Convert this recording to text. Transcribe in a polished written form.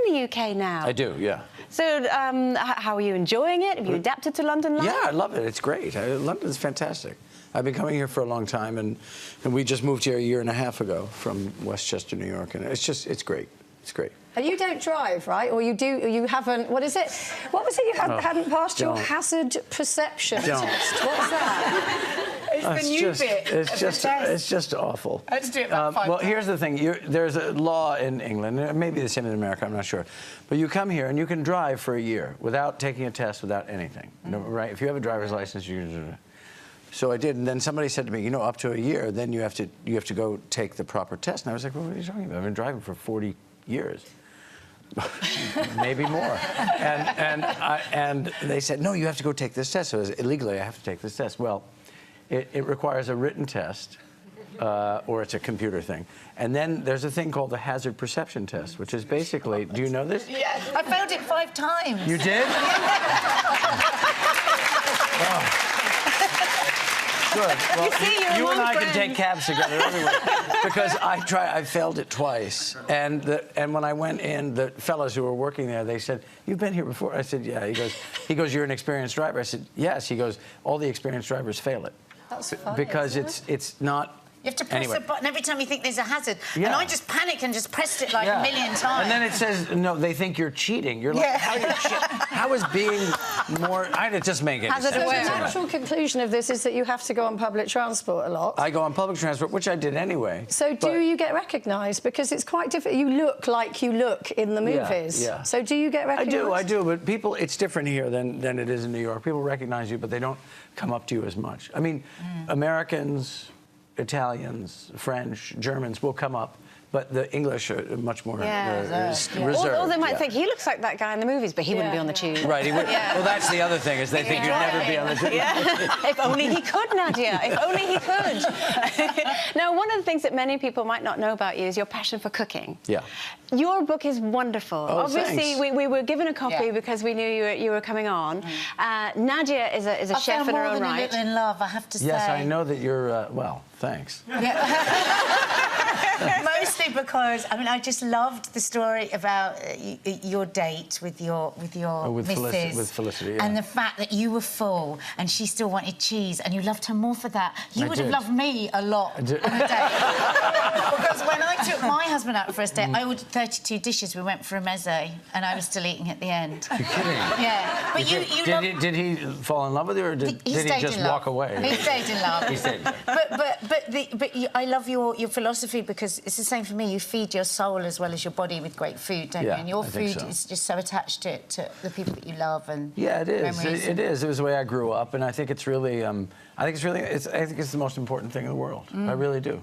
in the UK now. I do, yeah. So how are you enjoying it? Have you adapted to London life? Yeah, I love it. It's great. London's fantastic. I've been coming here for a long time, and we just moved here a year and a half ago from Westchester, New York, and it's great. It's great. And you don't drive, right? Or you do, or you haven't, what is it? What was it you hadn't passed your hazard perception test? What's that? It's the new bit. It's just awful. I had to do it about 5 Well, times. here's the thing. There's a law in England, and it may be the same in America, I'm not sure. But you come here and you can drive for a year without taking a test, without anything, right? If you have a driver's license, you can do it. So I did, and then somebody said to me, you know, up to a year, then you have to go take the proper test. And I was like, well, what are you talking about? I've been driving for 40 years. Maybe more. And they said, no, you have to go take this test. So illegally, I have to take this test. Well, it requires a written test, or it's a computer thing. And then there's a thing called the hazard perception test, which is basically, do you know this? Yeah, I failed it 5 times. You did? Oh. Good. Well, you and I can take cabs together everywhere. Because I failed it twice. And when I went in, the fellows who were working there, they said, you've been here before? I said, yeah. He goes, you're an experienced driver? I said, yes. He goes, all the experienced drivers fail it. That's funny, because it's not... You have to press a button every time you think there's a hazard. Yeah. And I just panicked and just pressed it like a million times. And then it says, no, they think you're cheating. You're like, how is being more... It just make it sense. So the natural conclusion of this is that you have to go on public transport a lot. I go on public transport, which I did anyway. So do you get recognised? Because it's quite different. You look like you look in the movies. Yeah. So do you get recognised? I do, but people, it's different here than it is in New York. People recognize you, but they don't come up to you as much. I mean, Americans, Italians, French, Germans will come up, but the English are much more reserved. Or they might think, he looks like that guy in the movies, but he wouldn't be on the tube. Right, he would. Well, that's the other thing, is they think you'd never be on the tube. If only he could, Nadia. If only he could. Now, one of the things that many people might not know about you is your passion for cooking. Yeah. Your book is wonderful. Oh, Obviously, we were given a copy because we knew you were coming on. Nadia is a chef in her own right. A Little in Love, I have to say. Yes, I know that you're, well, thanks. Mostly because, I mean, I just loved the story about your date with your missus. With Felicity, yeah. And the fact that you were full and she still wanted cheese and you loved her more for that. You would have loved me a lot on a date. Because when I took my husband out for a date, I ordered 32 dishes. We went for a meze and I was still eating at the end. You're kidding? Yeah. But did he fall in love with you, or did he just walk away? He stayed in love. He stayed in love. But I love your philosophy, because it's the same for me. You feed your soul as well as your body with great food, don't you? And your food is just so attached to the people that you love and it is. memories. It is. It was the way I grew up, and I think it's really, I think it's the most important thing in the world. I really do.